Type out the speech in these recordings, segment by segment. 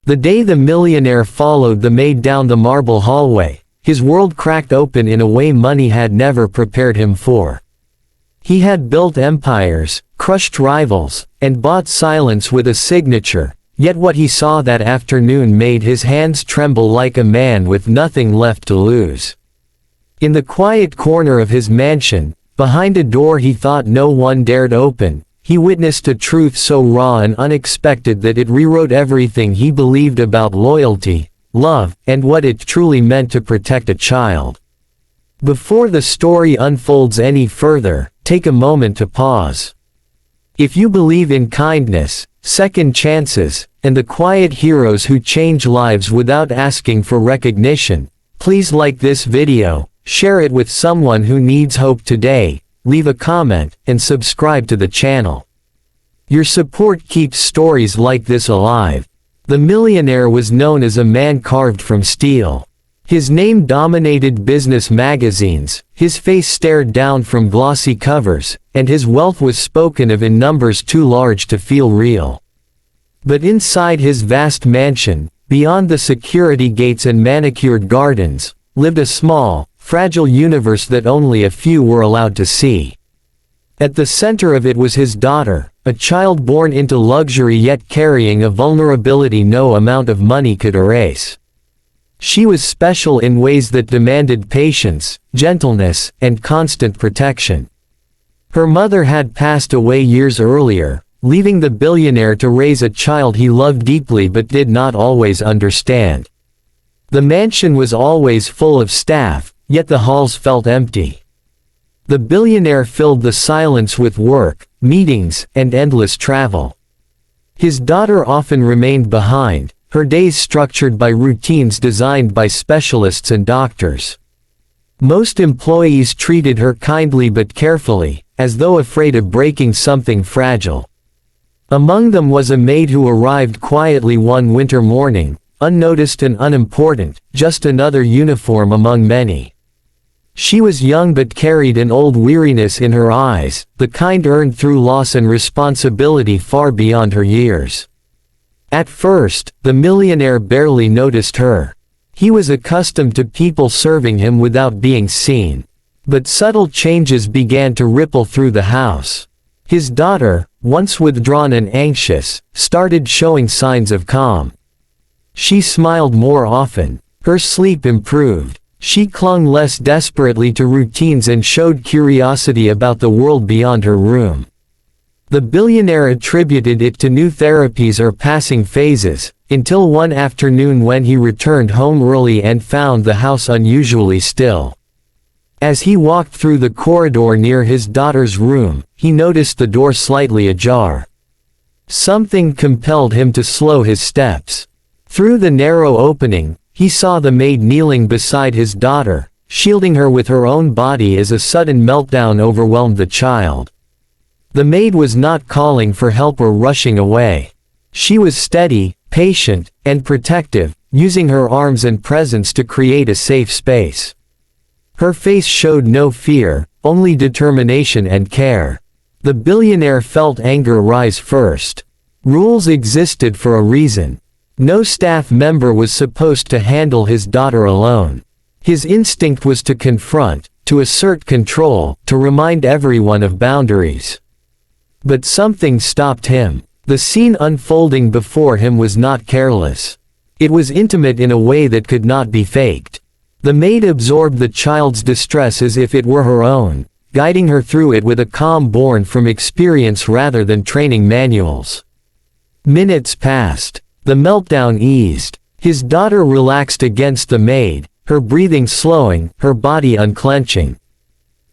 The day the millionaire followed the maid down the marble hallway, his world cracked open in a way money had never prepared him for. He had built empires, crushed rivals, and bought silence with a signature, yet what he saw that afternoon made his hands tremble like a man with nothing left to lose. In the quiet corner of his mansion, behind a door he thought no one dared open, he witnessed a truth so raw and unexpected that it rewrote everything he believed about loyalty, love, and what it truly meant to protect a child. Before the story unfolds any further, take a moment to pause. If you believe in kindness, second chances, and the quiet heroes who change lives without asking for recognition, please like this video, share it with someone who needs hope today, leave a comment, and subscribe to the channel. Your support keeps stories like this alive. The millionaire was known as a man carved from steel. His name dominated business magazines, his face stared down from glossy covers, and his wealth was spoken of in numbers too large to feel real. But inside his vast mansion, beyond the security gates and manicured gardens, lived a small, fragile universe that only a few were allowed to see. At the center of it was his daughter, a child born into luxury yet carrying a vulnerability no amount of money could erase. She was special in ways that demanded patience, gentleness, and constant protection. Her mother had passed away years earlier, leaving the billionaire to raise a child he loved deeply but did not always understand. The mansion was always full of staff, yet the halls felt empty. The billionaire filled the silence with work, meetings, and endless travel. His daughter often remained behind, her days structured by routines designed by specialists and doctors. Most employees treated her kindly but carefully, as though afraid of breaking something fragile. Among them was a maid who arrived quietly one winter morning, unnoticed and unimportant, just another uniform among many. She was young but carried an old weariness in her eyes, the kind earned through loss and responsibility far beyond her years. At first, the millionaire barely noticed her. He was accustomed to people serving him without being seen. But subtle changes began to ripple through the house. His daughter, once withdrawn and anxious, started showing signs of calm. She smiled more often. Her sleep improved. She clung less desperately to routines and showed curiosity about the world beyond her room. The billionaire attributed it to new therapies or passing phases, until one afternoon when he returned home early and found the house unusually still. As he walked through the corridor near his daughter's room, he noticed the door slightly ajar. Something compelled him to slow his steps. Through the narrow opening, he saw the maid kneeling beside his daughter, shielding her with her own body as a sudden meltdown overwhelmed the child. The maid was not calling for help or rushing away. She was steady, patient, and protective, using her arms and presence to create a safe space. Her face showed no fear, only determination and care. The billionaire felt anger rise first. Rules existed for a reason. No staff member was supposed to handle his daughter alone. His instinct was to confront, to assert control, to remind everyone of boundaries. But something stopped him. The scene unfolding before him was not careless. It was intimate in a way that could not be faked. The maid absorbed the child's distress as if it were her own, guiding her through it with a calm born from experience rather than training manuals. Minutes passed. The meltdown eased. His daughter relaxed against the maid, her breathing slowing, her body unclenching.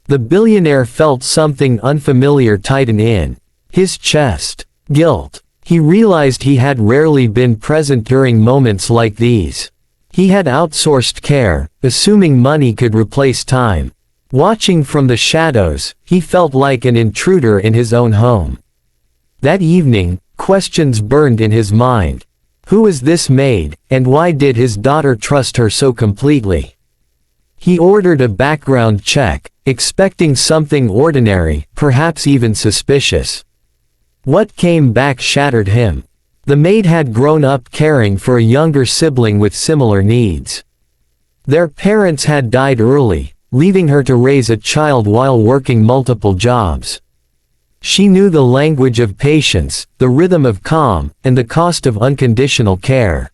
The billionaire felt something unfamiliar tighten in his chest. Guilt. He realized he had rarely been present during moments like these. He had outsourced care, assuming money could replace time. Watching from the shadows, he felt like an intruder in his own home. That evening, questions burned in his mind. Who was this maid, and why did his daughter trust her so completely? He ordered a background check, expecting something ordinary, perhaps even suspicious. What came back shattered him. The maid had grown up caring for a younger sibling with similar needs. Their parents had died early, leaving her to raise a child while working multiple jobs. She knew the language of patience, the rhythm of calm, and the cost of unconditional care.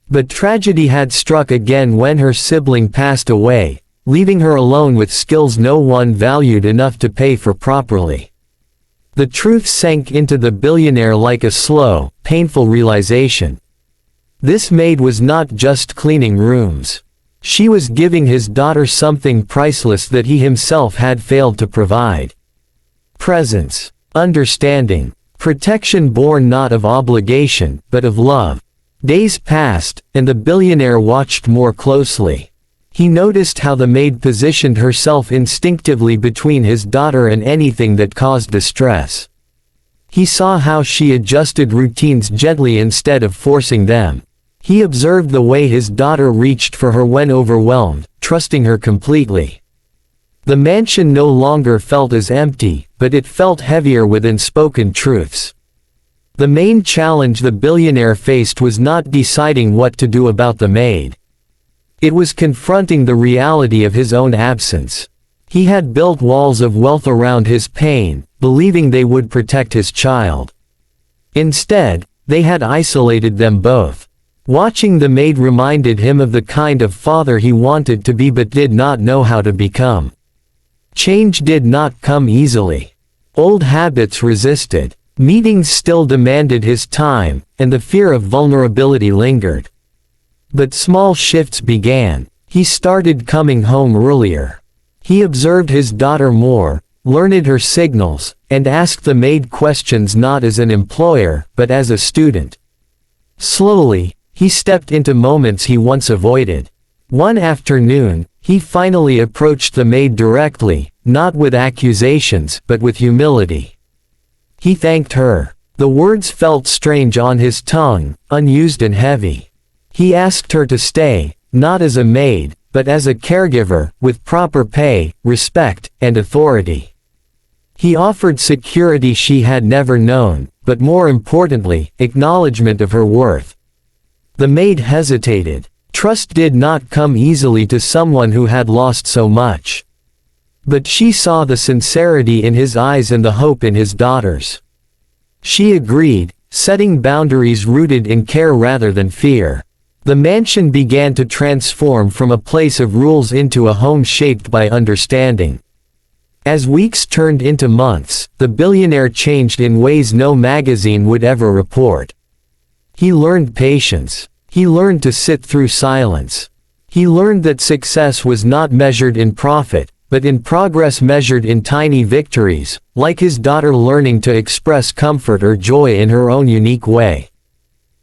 But tragedy had struck again when her sibling passed away, leaving her alone with skills no one valued enough to pay for properly. The truth sank into the billionaire like a slow, painful realization. This maid was not just cleaning rooms. She was giving his daughter something priceless that he himself had failed to provide. Presence, understanding, protection born not of obligation, but of love. Days passed, and the billionaire watched more closely. He noticed how the maid positioned herself instinctively between his daughter and anything that caused distress. He saw how she adjusted routines gently instead of forcing them. He observed the way his daughter reached for her when overwhelmed, trusting her completely. The mansion no longer felt as empty, but it felt heavier with unspoken truths. The main challenge the billionaire faced was not deciding what to do about the maid. It was confronting the reality of his own absence. He had built walls of wealth around his pain, believing they would protect his child. Instead, they had isolated them both. Watching the maid reminded him of the kind of father he wanted to be but did not know how to become. Change did not come easily. Old habits resisted. Meetings still demanded his time, and the fear of vulnerability lingered. But small shifts began. He started coming home earlier. He observed his daughter more, learned her signals, and asked the maid questions not as an employer, but as a student. Slowly, he stepped into moments he once avoided. One afternoon, he finally approached the maid directly, not with accusations, but with humility. He thanked her. The words felt strange on his tongue, unused and heavy. He asked her to stay, not as a maid, but as a caregiver, with proper pay, respect, and authority. He offered security she had never known, but more importantly, acknowledgement of her worth. The maid hesitated. Trust did not come easily to someone who had lost so much. But she saw the sincerity in his eyes and the hope in his daughter's. She agreed, setting boundaries rooted in care rather than fear. The mansion began to transform from a place of rules into a home shaped by understanding. As weeks turned into months, the billionaire changed in ways no magazine would ever report. He learned patience. He learned to sit through silence. He learned that success was not measured in profit, but in progress measured in tiny victories, like his daughter learning to express comfort or joy in her own unique way.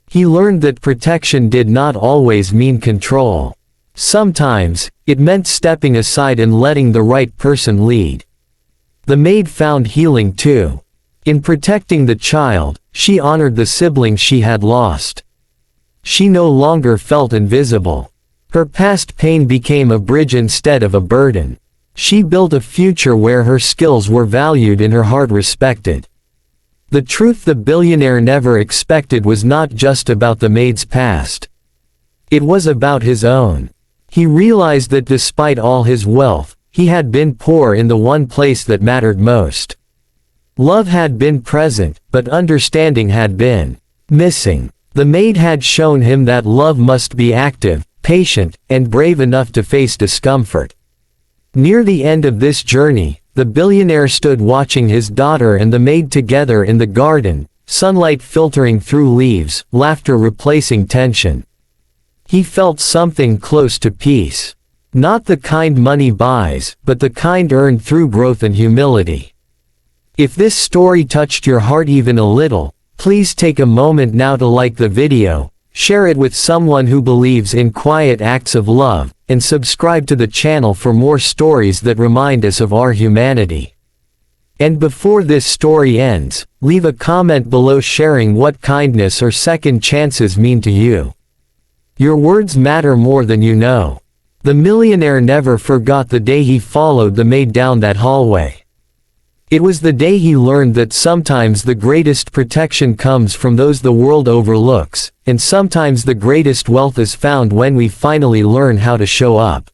He learned that protection did not always mean control. Sometimes, it meant stepping aside and letting the right person lead. The maid found healing too. In protecting the child, she honored the sibling she had lost. She no longer felt invisible. Her past pain became a bridge instead of a burden. She built a future where her skills were valued and her heart respected. The truth the billionaire never expected was not just about the maid's past. It was about his own. He realized that despite all his wealth, he had been poor in the one place that mattered most. Love had been present, but understanding had been missing. The maid had shown him that love must be active, patient, and brave enough to face discomfort. Near the end of this journey, the billionaire stood watching his daughter and the maid together in the garden, sunlight filtering through leaves, laughter replacing tension. He felt something close to peace. Not the kind money buys, but the kind earned through growth and humility. If this story touched your heart even a little, please take a moment now to like the video, share it with someone who believes in quiet acts of love, and subscribe to the channel for more stories that remind us of our humanity. And before this story ends, leave a comment below sharing what kindness or second chances mean to you. Your words matter more than you know. The millionaire never forgot the day he followed the maid down that hallway. It was the day he learned that sometimes the greatest protection comes from those the world overlooks, and sometimes the greatest wealth is found when we finally learn how to show up.